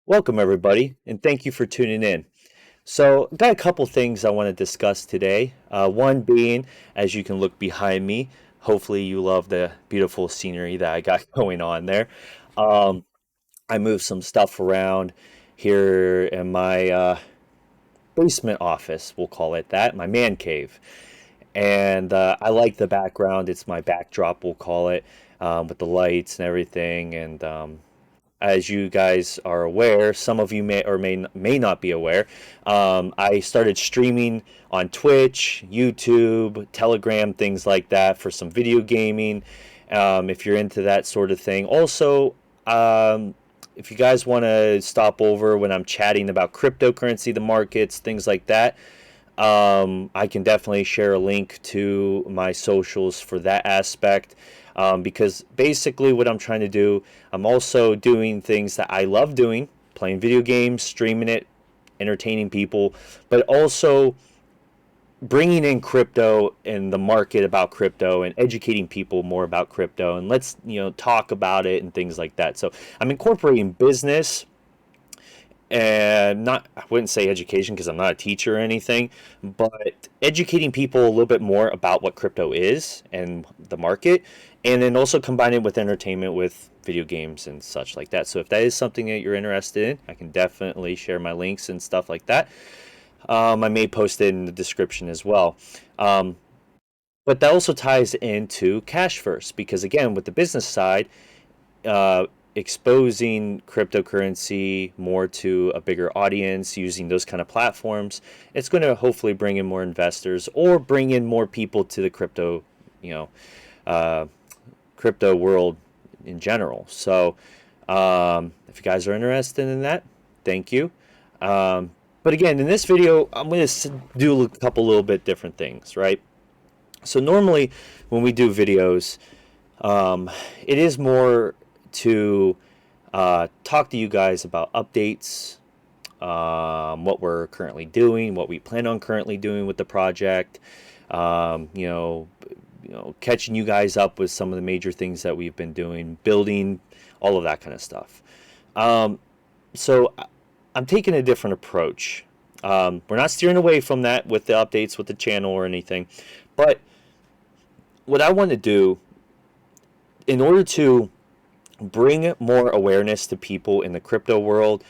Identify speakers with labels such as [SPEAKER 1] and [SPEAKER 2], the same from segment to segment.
[SPEAKER 1] Welcome, everybody, and thank you for tuning in. So, got a couple things I want to discuss today. One being, as you can look behind me, hopefully you love the beautiful scenery that I got going on there. Um, I moved some stuff around here in my basement office, we'll call it that, my man cave. And I like the background. It's my backdrop, we'll call it, with the lights and everything. And as you guys are aware, some of you may not be aware. I started streaming on Twitch, YouTube, Telegram, things like that for some video gaming. If you're into that sort of thing. Also, if you guys want to stop over when I'm chatting about cryptocurrency, the markets, things like that, I can definitely share a link to my socials for that aspect. Because basically, what I'm trying to do, I'm also doing things that I love doing, playing video games, streaming it, entertaining people, but also bringing in crypto and the market about crypto and educating people more about crypto, and let's talk about it and things like that. So I'm incorporating business and not, I wouldn't say education because I'm not a teacher or anything, but educating people a little bit more about what crypto is and the market, and then also combine it with entertainment with video games and such like that. So if that is something that you're interested in, I can definitely share my links and stuff like that. I may post it in the description as well. Um, but that also ties into CASHVerse because, again, with the business side, uh, exposing cryptocurrency more to a bigger audience using those kind of platforms, it's going to hopefully bring in more investors or bring in more people to the you know, uh, crypto world in general. So, if you guys are interested in that, thank you. But again, in this video, I'm going to do a couple little bit different things, right? So normally when we do videos, it is more to talk to you guys about updates, what we're currently doing, what we plan on currently doing with the project, um, you know, catching you guys up with some of the major things that we've been doing, building, all of that kind of stuff. Um, so I'm taking a different approach. We're not steering away from that with the updates with the channel or anything, but what I want to do in order to bring more awareness to people in the crypto world,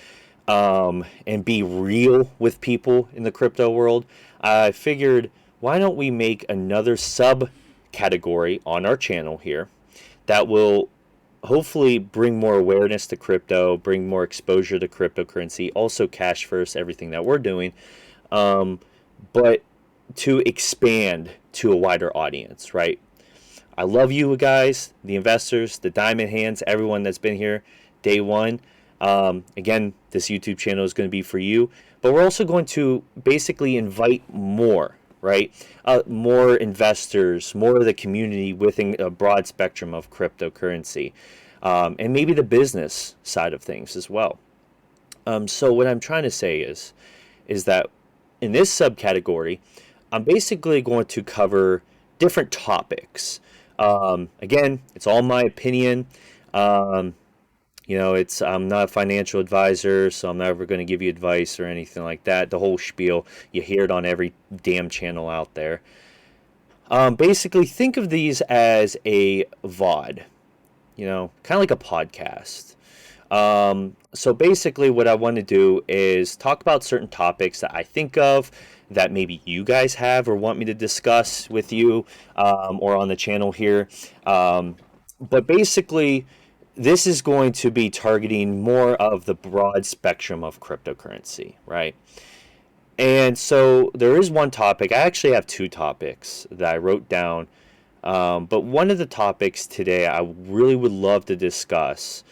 [SPEAKER 1] and be real with people in the crypto world, I figured why don't we make another subcategory on our channel here that will hopefully bring more awareness to crypto, bring more exposure to cryptocurrency, also CASHVerse, everything that we're doing, um, but to expand to a wider audience, right? I love you guys, the investors, the diamond hands, everyone that's been here day one. Again, this YouTube channel is going to be for you, but we're also going to basically invite more, right? More investors, more of the community within a broad spectrum of cryptocurrency, and maybe the business side of things as well. So what I'm trying to say is that in this subcategory, I'm basically going to cover different topics. Again, it's all my opinion. Um, it's I'm not a financial advisor, so I'm never going to give you advice or anything like that. The whole spiel, you hear it on every damn channel out there. Basically, think of these as a VOD, kind of like a podcast. So basically, what I want to do is talk about certain topics that I think of that maybe you guys have or want me to discuss with you, or on the channel here. But basically, this is going to be targeting more of the broad spectrum of cryptocurrency, right? And so there is one topic. I actually have two topics that I wrote down. But one of the topics today I really would love to discuss,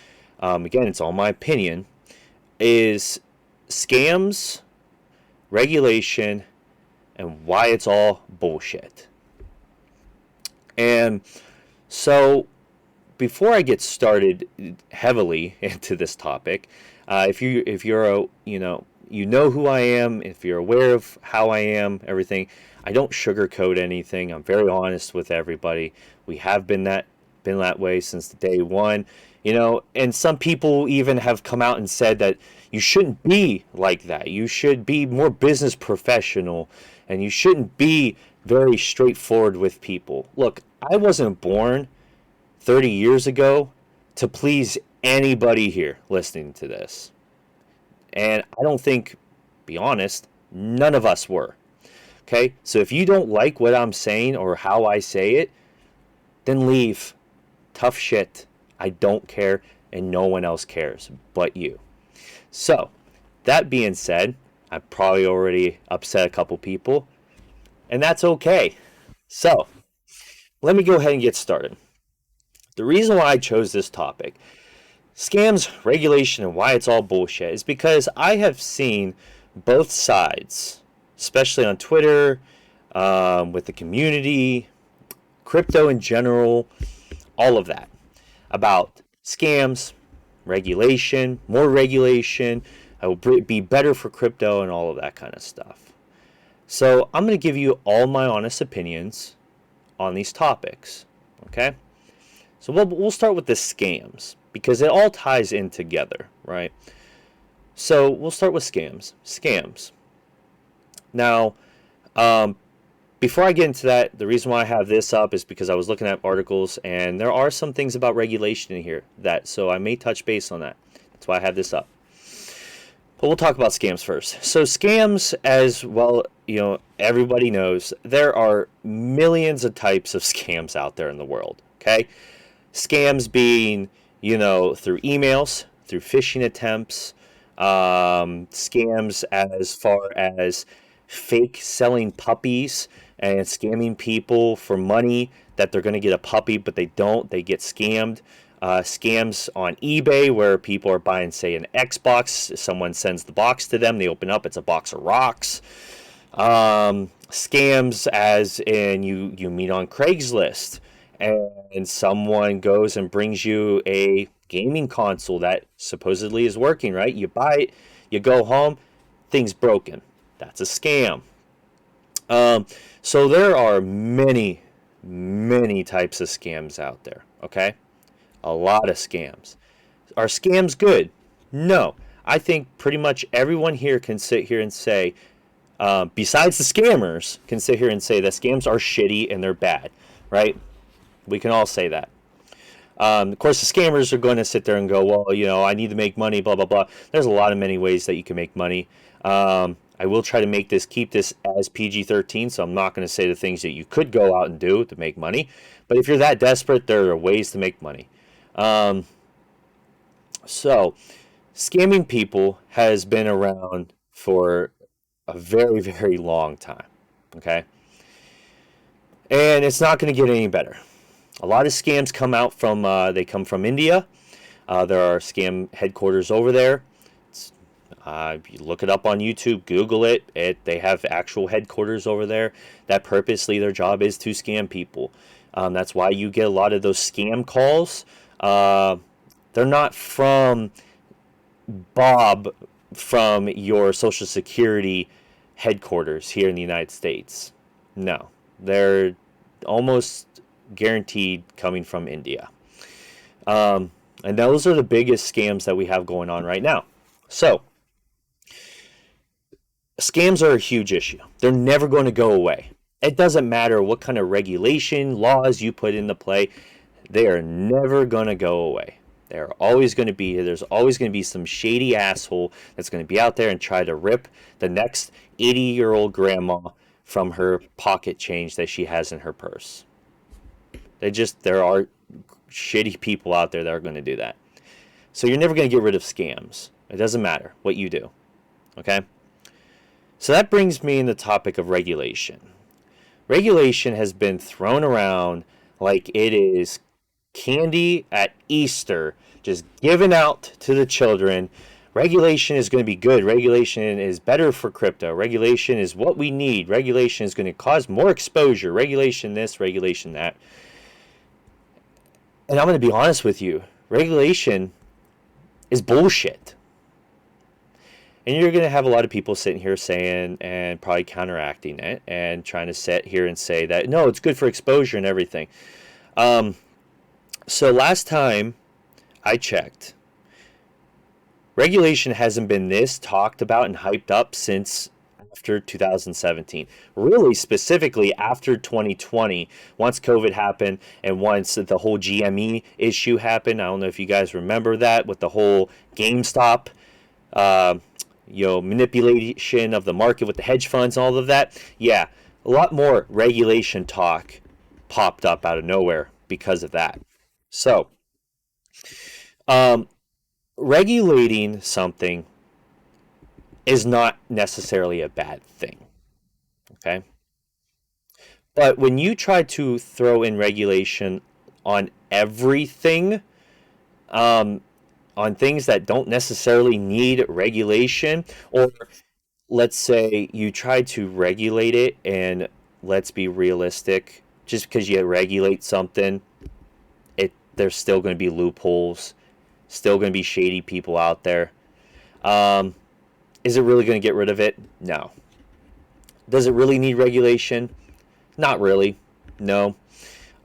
[SPEAKER 1] again, it's all my opinion, is scams, regulation, and why it's all bullshit. And so before I get started heavily into this topic, if you're a you know who I am, if you're aware of how I am, everything, I don't sugarcoat anything. I'm very honest with everybody. We have been that been that way since day one. And some people even have come out and said that you shouldn't be like that. You should be more business professional, and you shouldn't be very straightforward with people. Look, I wasn't born 30 years ago to please anybody here listening to this. And I don't think, be honest, none of us were. Okay? So if you don't like what I'm saying or how I say it, then leave. Tough shit. I don't care, and no one else cares but you. So, that being said, I've probably already upset a couple people, and that's okay. So, let me go ahead and get started. The reason why I chose this topic, scams, regulation, and why it's all bullshit, is because I have seen both sides, especially on Twitter, with the community, crypto in general, all of that, about scams, regulation, more regulation, it will be better for crypto, and all of that kind of stuff. So I'm going to give you all my honest opinions on these topics, okay? So we'll start with the scams, because it all ties in together, right? So we'll start with scams. Scams. Now, before I get into that, the reason why I have this up is because I was looking at articles, and there are some things about regulation in here so I may touch base on that. That's why I have this up. But we'll talk about scams first. So scams, as well, everybody knows, there are millions of types of scams out there in the world, okay? Scams being, through emails, through phishing attempts, scams as far as fake selling puppies and scamming people for money that they're going to get a puppy, but they don't. They get scammed. Scams on eBay where people are buying, say, an Xbox. Someone sends the box to them. They open up. It's a box of rocks. Scams as in you meet on Craigslist and someone goes and brings you a gaming console that supposedly is working, right? You buy it. You go home. Thing's broken. That's a scam. So there are many types of scams out there, okay? A lot of scams. Are scams good? No. I think pretty much everyone here can sit here and say, besides the scammers, can sit here and say that scams are shitty and they're bad, right? We can all say that. Of course, the scammers are going to sit there and go, well, I need to make money, blah, blah, blah. There's a lot of many ways that you can make money. I will try to keep this as PG-13, so I'm not going to say the things that you could go out and do to make money. But if you're that desperate, there are ways to make money. So, scamming people has been around for a very, very long time, okay? And it's not going to get any better. A lot of scams come from India. There are scam headquarters over there. You look it up on YouTube, Google it. They have actual headquarters over there that purposely their job is to scam people. That's why you get a lot of those scam calls. They're not from Bob from your Social Security headquarters here in the United States. No, they're almost guaranteed coming from India. And those are the biggest scams that we have going on right now. So, scams are a huge issue. They're never going to go away. It doesn't matter what kind of regulation, laws you put into play. They are never going to go away. They're always going to be here. There's always going to be some shady asshole that's going to be out there and try to rip the next 80-year-old grandma from her pocket change that she has in her purse. There are shitty people out there that are going to do that. So you're never going to get rid of scams. It doesn't matter what you do. Okay? So that brings me in the topic of regulation. Regulation has been thrown around like it is candy at Easter, just given out to the children. Regulation is going to be good. Regulation is better for crypto. Regulation is what we need. Regulation is going to cause more exposure. Regulation this, regulation that. And I'm going to be honest with you. Regulation is bullshit. And you're going to have a lot of people sitting here saying and probably counteracting it and trying to sit here and say that, no, it's good for exposure and everything. So last time I checked, regulation hasn't been this talked about and hyped up since after 2017. Really, specifically after 2020, once COVID happened and once the whole GME issue happened. I don't know if you guys remember that with the whole GameStop, uh, manipulation of the market with the hedge funds and all of that. Yeah, a lot more regulation talk popped up out of nowhere because of that. So, um, regulating something is not necessarily a bad thing. Okay. But when you try to throw in regulation on everything, um, on things that don't necessarily need regulation, or let's say you try to regulate it, and let's be realistic, just because you regulate something, there's still going to be loopholes, still going to be shady people out there. Um, is it really going to get rid of it? No. Does it really need regulation? Not really. No.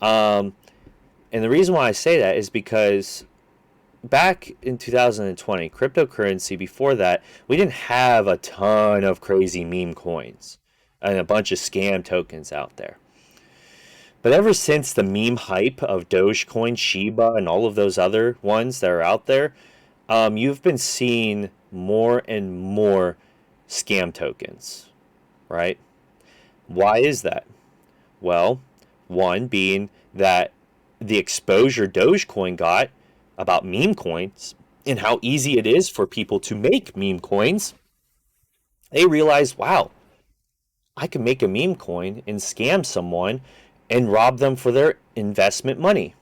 [SPEAKER 1] Um, and the reason why I say that is because back in 2020, cryptocurrency, before that, we didn't have a ton of crazy meme coins and a bunch of scam tokens out there. But ever since the meme hype of Dogecoin, Shiba, and all of those other ones that are out there, you've been seeing more and more scam tokens, right? Why is that? Well, one being that the exposure Dogecoin got about meme coins and how easy it is for people to make meme coins, they realized, wow, I can make a meme coin and scam someone and rob them for their investment money.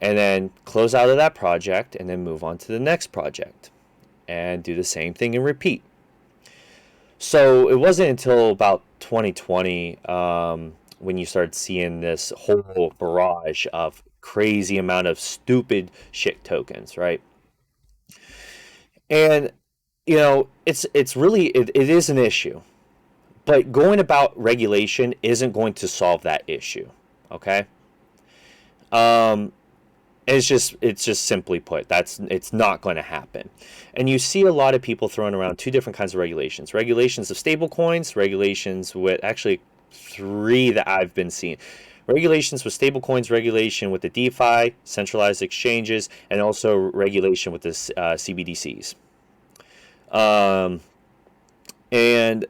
[SPEAKER 1] And then close out of that project and then move on to the next project and do the same thing and repeat. So it wasn't until about 2020 when you started seeing this whole barrage of crazy amount of stupid shit tokens, right? And it's really it is an issue, but going about regulation isn't going to solve that issue. Okay. Um, it's just simply put, it's not going to happen. And you see a lot of people throwing around two different kinds of regulations: regulations of stable coins, regulations with actually three that I've been seeing. Regulations with stable coins, regulation with the DeFi, centralized exchanges, and also regulation with the CBDCs. Um, and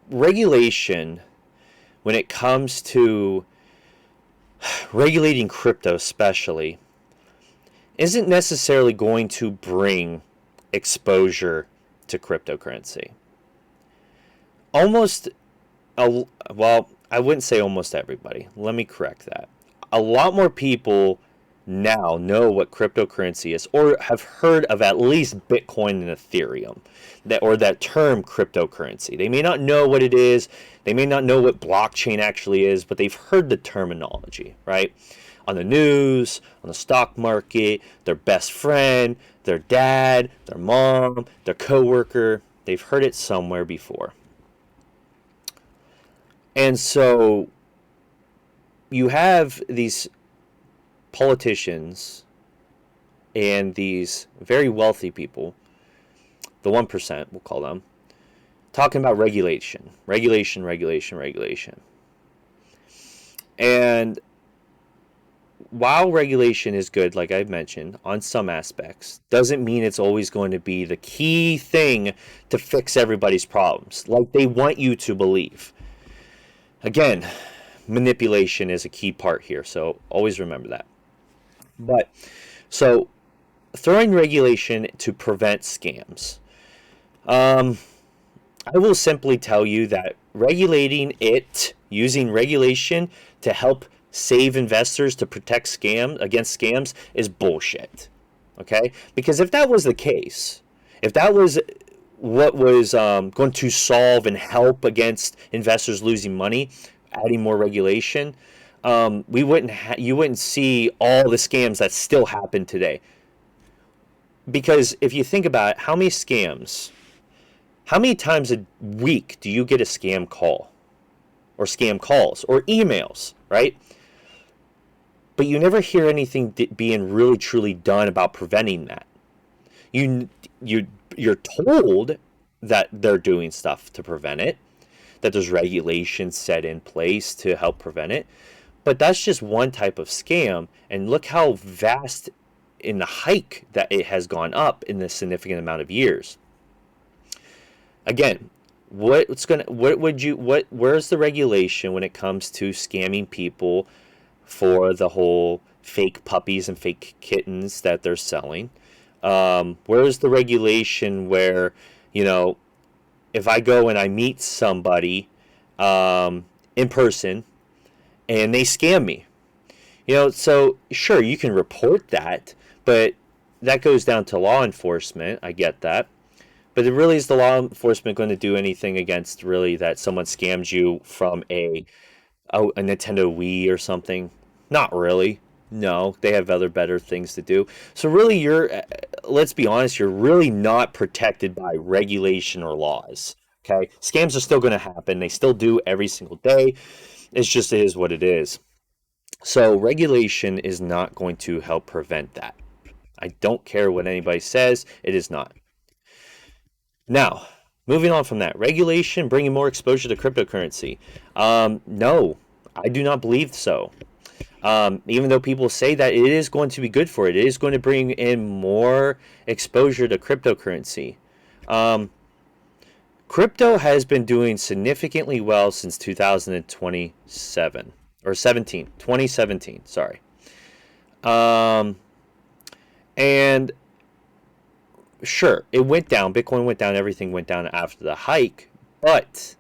[SPEAKER 1] regulation, when it comes to regulating crypto especially, isn't necessarily going to bring exposure to cryptocurrency. Almost, well, I wouldn't say almost everybody. Let me correct that. A lot more people now know what cryptocurrency is, or have heard of at least Bitcoin and Ethereum, or that term cryptocurrency. They may not know what it is, they may not know what blockchain actually is, but they've heard the terminology, right? On the news, on the stock market, their best friend, their dad, their mom, their coworker, they've heard it somewhere before. And so you have these politicians and these very wealthy people, the 1%, we'll call them, talking about regulation, regulation, regulation, regulation. And while regulation is good, like I've mentioned, on some aspects, doesn't mean it's always going to be the key thing to fix everybody's problems, like they want you to believe. Again, manipulation is a key part here, so always remember that. But so throwing regulation to prevent scams. Um, I will simply tell you that regulating it, using regulation to help save investors, to protect scams against scams, is bullshit. Okay? Because if that was the case, if that was what was going to solve and help against investors losing money, adding more regulation, you wouldn't see all the scams that still happen today. Because if you think about it, how many times a week do you get a scam call, or scam calls, or emails, right? but you never hear anything being really truly done about preventing that. You you you're told that they're doing stuff to prevent it, that there's regulations set in place to help prevent it, but that's just one type of scam. And look how vast in the hike that it has gone up in a significant amount of years. Again, where's the regulation when it comes to scamming people for the whole fake puppies and fake kittens that they're selling? Where's the regulation where, you know, if I go and I meet somebody in person and they scam me, so sure, you can report that, but that goes down to law enforcement. I get that. But it really, is the law enforcement going to do anything against really that someone scams you from a Nintendo Wii or something? Not really. No, they have other better things to do. So really, let's be honest, you're really not protected by regulation or laws. Okay, scams are still going to happen. They still do every single day. It is what it is. So regulation is not going to help prevent that. I don't care what anybody says. It is not. Now, moving on from that, regulation bringing more exposure to cryptocurrency. No, I do not believe so. Even though people say that it is going to be good for it, it is going to bring in more exposure to cryptocurrency. Crypto has been doing significantly well since 2027 or 2017, sorry. And sure, it went down. Bitcoin went down. Everything went down after the hike. But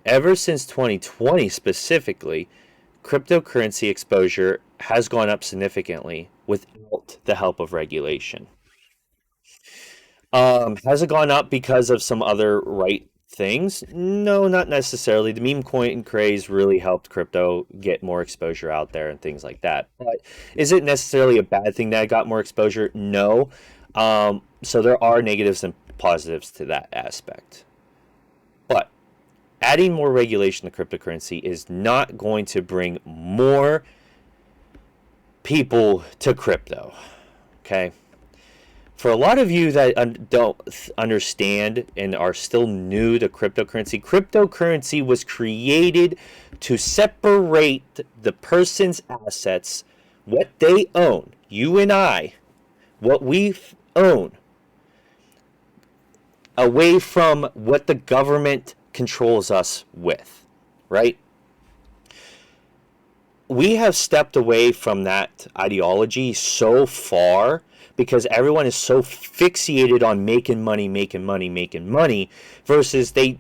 [SPEAKER 1] ever since 2020 specifically, cryptocurrency exposure has gone up significantly without the help of regulation. Has it gone up because of some other right things? No, not necessarily. The meme coin craze really helped crypto get more exposure out there and things like that. But is it necessarily a bad thing that it got more exposure? No. So there are negatives and positives to that aspect. But adding more regulation to cryptocurrency is not going to bring more people to crypto. Okay? For a lot of you that don't understand and are still new to cryptocurrency was created to separate the person's assets, what they own, you and I, what we own, away from what the government controls us with, right? We have stepped away from that ideology so far because everyone is so fixated on making money, versus they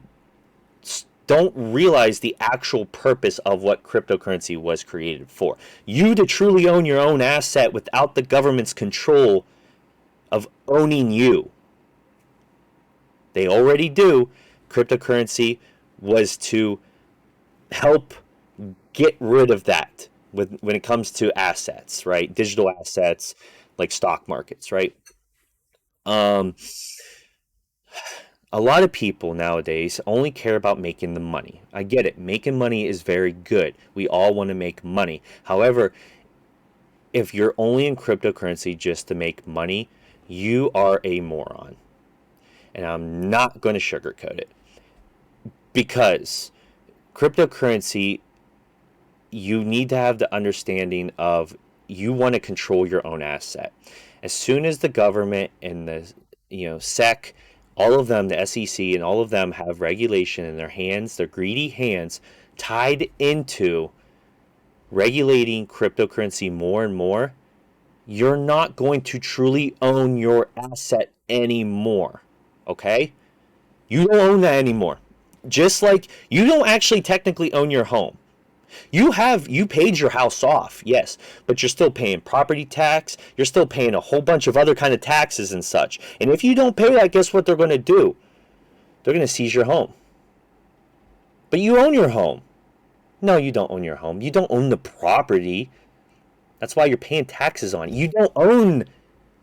[SPEAKER 1] don't realize the actual purpose of what cryptocurrency was created for. You to truly own your own asset without the government's control of owning you. They already do. Cryptocurrency was to help get rid of that when it comes to assets, right? Digital assets like stock markets, right? A lot of people nowadays only care about making the money. I get it. Making money is very good. We all want to make money. However, if you're only in cryptocurrency just to make money, you are a moron. And I'm not going to sugarcoat it. Because cryptocurrency, you need to have the understanding of you want to control your own asset. As soon as the government and the SEC, all of them, the SEC and all of them have regulation in their hands, their greedy hands tied into regulating cryptocurrency more and more, you're not going to truly own your asset anymore. Okay? You don't own that anymore. Just like you don't actually technically own your home. You paid your house off, yes, but you're still paying property tax. You're still paying a whole bunch of other kind of taxes and such. And if you don't pay that, guess what they're going to do? They're going to seize your home. But you own your home. No, you don't own your home. You don't own the property. That's why you're paying taxes on it. You don't own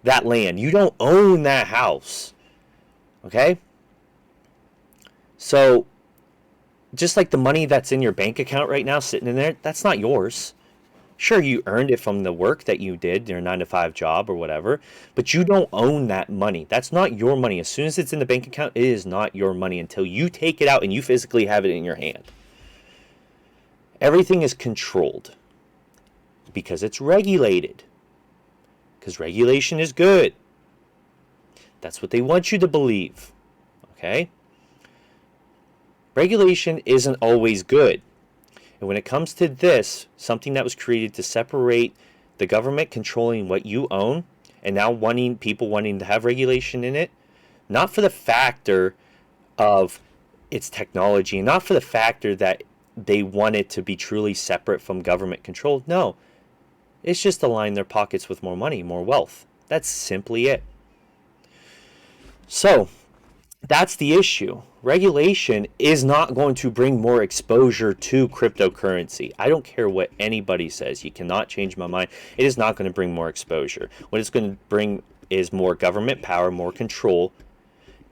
[SPEAKER 1] that land. You don't own that house. Okay? So, just like the money that's in your bank account right now sitting in there, that's not yours. Sure, you earned it from the work that you did, your 9 to 5 job or whatever, but you don't own that money. That's not your money. As soon as it's in the bank account, it is not your money until you take it out and you physically have it in your hand. Everything is controlled because it's regulated. Because regulation is good. That's what they want you to believe. Okay? Regulation isn't always good. And when it comes to this, something that was created to separate the government controlling what you own and now people wanting to have regulation in it, not for the factor of its technology, not for the factor that they want it to be truly separate from government control. No, it's just to line their pockets with more money, more wealth. That's simply it. So, that's the issue. Regulation is not going to bring more exposure to cryptocurrency. I don't care what anybody says. You cannot change my mind. It is not going to bring more exposure. What it's going to bring is more government power, more control.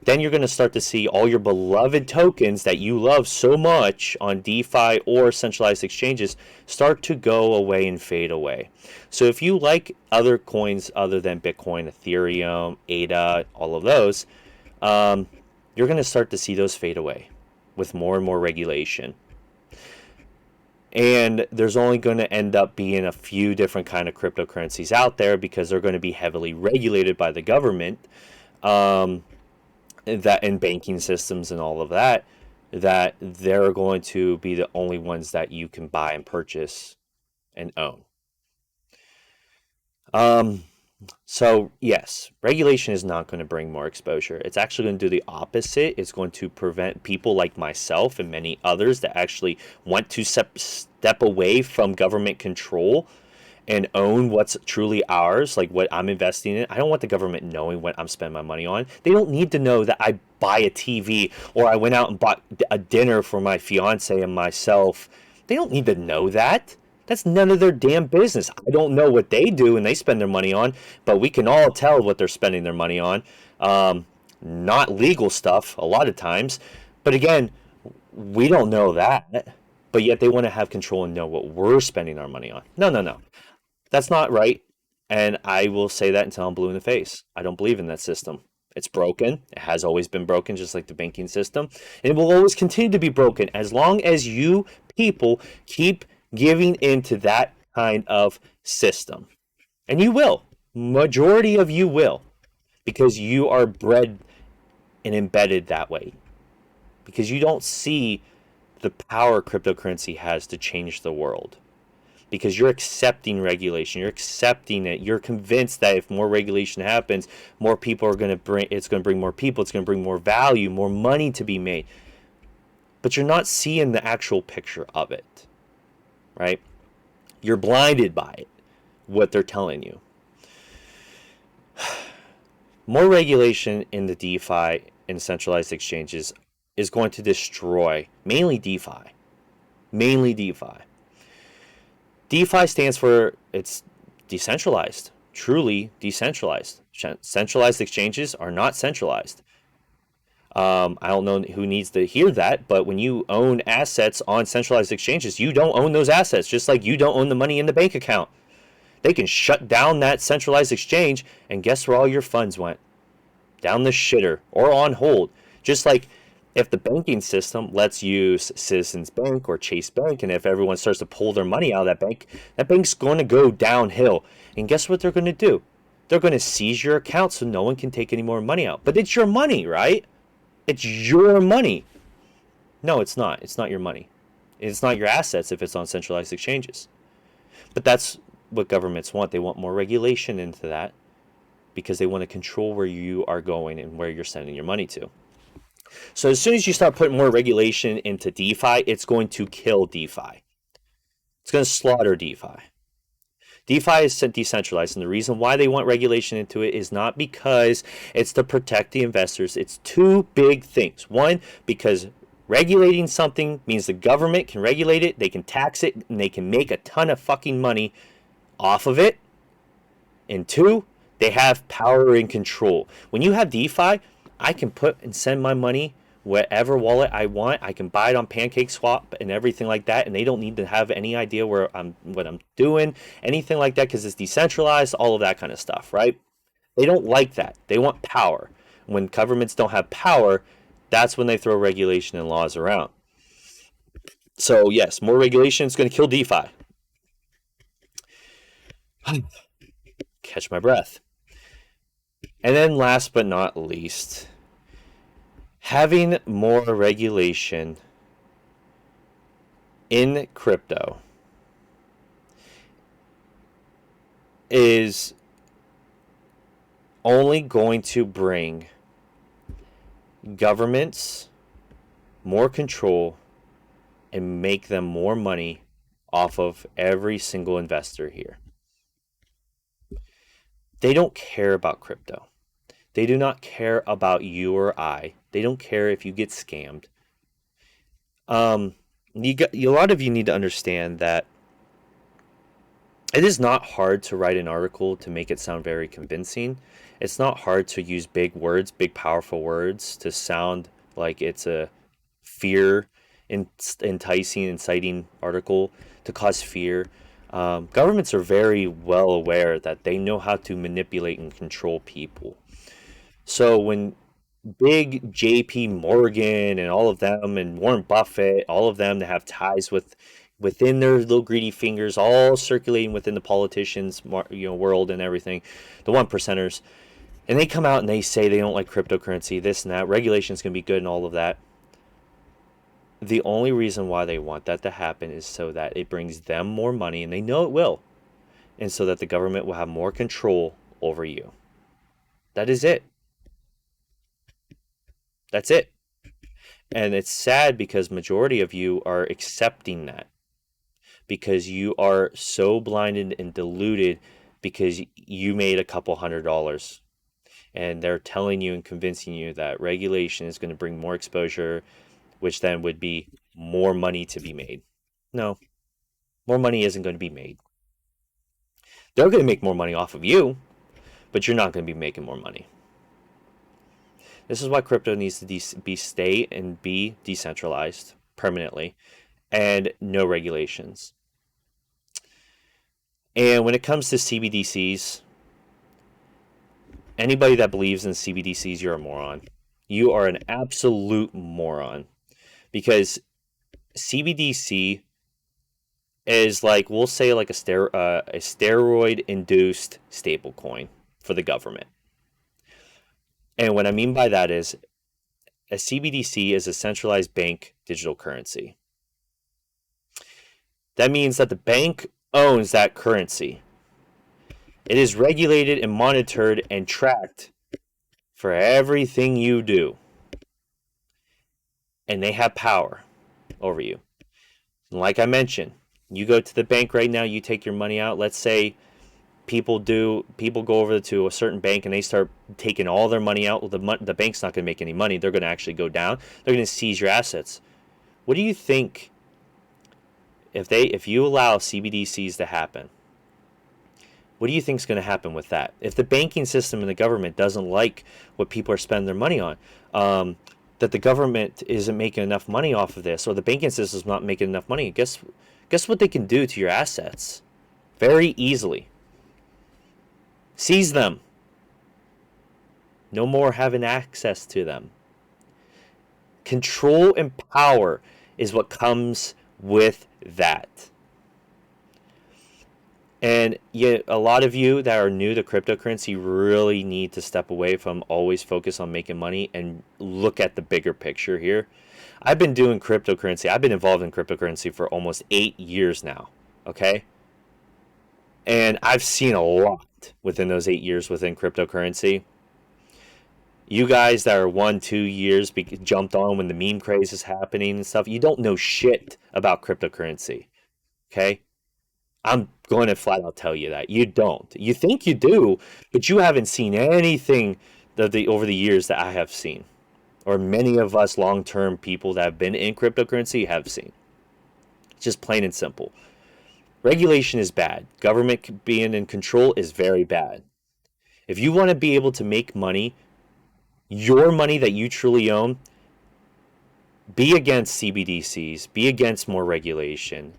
[SPEAKER 1] Then you're going to start to see all your beloved tokens that you love so much on DeFi or centralized exchanges start to go away and fade away. So if you like other coins other than Bitcoin, Ethereum, ADA, all of those, you're going to start to see those fade away with more and more regulation. And there's only going to end up being a few different kind of cryptocurrencies out there because they're going to be heavily regulated by the government, that in banking systems and all of that they're going to be the only ones that you can buy and purchase and own. So yes, regulation is not going to bring more exposure. It's actually going to do the opposite. It's going to prevent people like myself and many others that actually want to step away from government control and own what's truly ours, like what I'm investing in. I don't want the government knowing what I'm spending my money on. They don't need to know that I buy a TV or I went out and bought a dinner for my fiance and myself. They don't need to know that. That's none of their damn business. I don't know what they do and they spend their money on, but we can all tell what they're spending their money on. Not legal stuff a lot of times. But again, we don't know that. But yet they want to have control and know what we're spending our money on. No. That's not right. And I will say that until I'm blue in the face. I don't believe in that system. It's broken. It has always been broken, just like the banking system. And it will always continue to be broken as long as you people keep giving into that kind of system. And you will. Majority of you will. Because you are bred and embedded that way. Because you don't see the power cryptocurrency has to change the world. Because you're accepting regulation, you're accepting it, you're convinced that if more regulation happens, more people are going to bring, it's going to bring more people, it's going to bring more value, more money to be made. But you're not seeing the actual picture of it, right? You're blinded by it, what they're telling you. More regulation in the DeFi and centralized exchanges is going to destroy mainly DeFi. Mainly DeFi. DeFi stands for it's decentralized, truly decentralized. Centralized exchanges are not centralized. I don't know who needs to hear that, but when you own assets on centralized exchanges, you don't own those assets, just like you don't own the money in the bank account. They can shut down that centralized exchange, and guess where all your funds went? Down the shitter or on hold. Just like if the banking system lets use Citizens Bank or Chase Bank, and if everyone starts to pull their money out of that bank's going to go downhill. And guess what they're going to do? They're going to seize your account so no one can take any more money out. But it's your money, right? It's your money. No, it's not. It's not your money. It's not your assets if it's on centralized exchanges. But that's what governments want. They want more regulation into that because they want to control where you are going and where you're sending your money to. So as soon as you start putting more regulation into DeFi, it's going to kill DeFi. It's going to slaughter DeFi. DeFi is decentralized, and the reason why they want regulation into it is not because it's to protect the investors. It's two big things. One, because regulating something means the government can regulate it, they can tax it, and they can make a ton of fucking money off of it. And two, they have power and control. When you have DeFi, I can put and send my money whatever wallet I want, I can buy it on Pancake Swap and everything like that, and they don't need to have any idea what I'm doing, anything like that, because it's decentralized, all of that kind of stuff, right? They don't like that. They want power. When governments don't have power, that's when they throw regulation and laws around. So yes, more regulation is going to kill DeFi. Catch my breath. And then last but not least, having more regulation in crypto is only going to bring governments more control and make them more money off of every single investor here. They don't care about crypto. They do not care about you or I. They don't care if you get scammed. A lot of you need to understand that it is not hard to write an article to make it sound very convincing. It's not hard to use big words, big powerful words to sound like it's a fear enticing, inciting article to cause fear. Governments are very well aware that they know how to manipulate and control people. So when big JP Morgan and all of them and Warren Buffett, all of them that have ties within their little greedy fingers, all circulating within the politicians, world and everything, the one percenters, and they come out and they say they don't like cryptocurrency, this and that, regulation is going to be good and all of that. The only reason why they want that to happen is so that it brings them more money, and they know it will, and so that the government will have more control over you. That is it. That's it. And it's sad because majority of you are accepting that because you are so blinded and deluded because you made a couple $100 and they're telling you and convincing you that regulation is going to bring more exposure, which then would be more money to be made. No, more money isn't going to be made. They're going to make more money off of you, but you're not going to be making more money. This is why crypto needs to stay and be decentralized permanently and no regulations. And when it comes to CBDCs, anybody that believes in CBDCs, you're a moron. You are an absolute moron because CBDC is like, we'll say like a steroid-induced stablecoin for the government. And what I mean by that is a CBDC is a centralized bank digital currency. That means that the bank owns that currency. It is regulated and monitored and tracked for everything you do. And they have power over you. And like I mentioned, you go to the bank right now, you take your money out. Let's say people go over to a certain bank and they start taking all their money out. Well, the bank's not going to make any money. They're going to actually go down. They're going to seize your assets. What do you think if you allow CBDCs to happen? What do you think is going to happen with that? If the banking system and the government doesn't like what people are spending their money on, that the government isn't making enough money off of this, or the banking system is not making enough money, guess what they can do to your assets? Very easily. Seize them. No more having access to them. Control and power is what comes with that. And yet, a lot of you that are new to cryptocurrency really need to step away from always focus on making money and look at the bigger picture here. I've been doing cryptocurrency. I've been involved in cryptocurrency for almost 8 years now. Okay? And I've seen a lot within those 8 years within cryptocurrency. You guys that are 1-2 years jumped on when the meme craze is happening and stuff, you don't know shit about cryptocurrency. Okay? I'm going to flat out tell you that. You don't. You think you do, but you haven't seen anything over the years that I have seen. Or many of us long-term people that have been in cryptocurrency have seen. It's just plain and simple. Regulation is bad. Government being in control is very bad. If you want to be able to make money, your money that you truly own, Be against CBDCs, be against more regulation.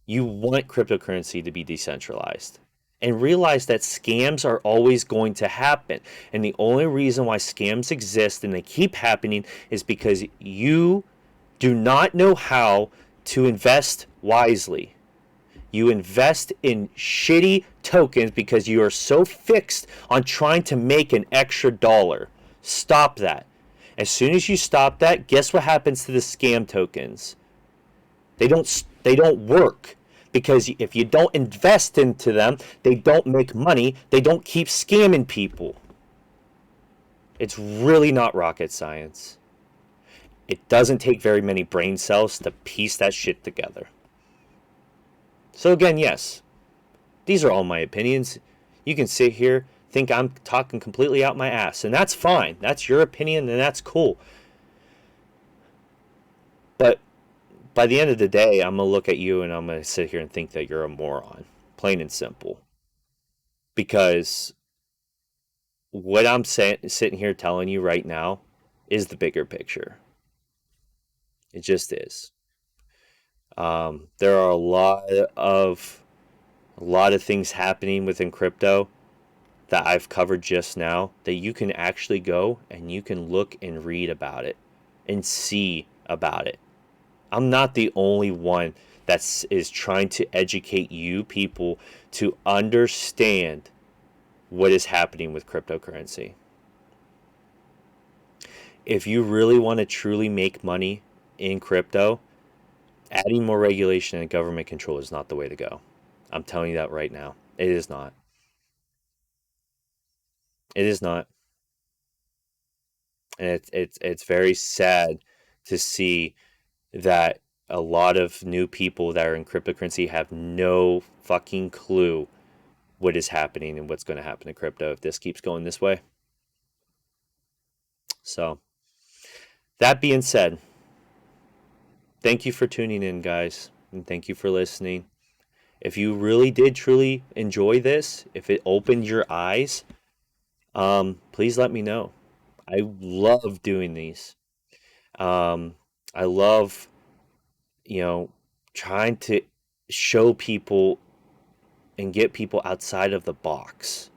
[SPEAKER 1] You want cryptocurrency to be decentralized. And realize that scams are always going to happen. And the only reason why scams exist and they keep happening is because you do not know how to invest wisely. You invest in shitty tokens because you are so fixed on trying to make an extra dollar. Stop that. As soon as you stop that, guess what happens to the scam tokens? They don't work because if you don't invest into them, they don't make money. They don't keep scamming people. It's really not rocket science. It doesn't take very many brain cells to piece that shit together. So again, yes, these are all my opinions. You can sit here, think I'm talking completely out my ass, and that's fine. That's your opinion, and that's cool. But by the end of the day, I'm going to look at you and I'm going to sit here and think that you're a moron. Plain and simple. Because what I'm sitting here telling you right now is the bigger picture. It just is. There are a lot of things happening within crypto that I've covered just now that you can actually go and you can look and read about it and see about it. I'm not the only one that is trying to educate you people to understand what is happening with cryptocurrency. If you really want to truly make money in crypto, adding more regulation and government control is not the way to go. I'm telling you that right now. It is not. It is not. And it's very sad to see that a lot of new people that are in cryptocurrency have no fucking clue what is happening and what's going to happen to crypto if this keeps going this way. So, that being said, thank you for tuning in, guys, and thank you for listening. If you really did truly enjoy this, if it opened your eyes, please let me know. I love doing these. Um, I love, you know, trying to show people and get people outside of the box.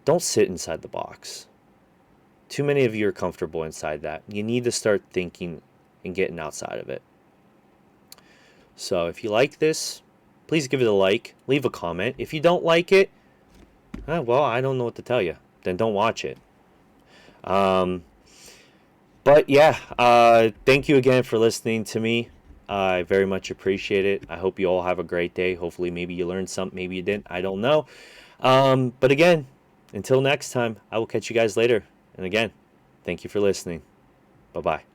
[SPEAKER 1] Don't sit inside the box. Too many of you are comfortable inside that. You need to start thinking and getting outside of it. So if you like this, please give it a like, leave a comment. If you don't like it, well, I don't know what to tell you. Then don't watch it. But yeah, thank you again for listening to me. I very much appreciate it. I hope you all have a great day. Hopefully, maybe you learned something, maybe you didn't. I don't know. But again, until next time, I will catch you guys later. And again, thank you for listening. Bye bye.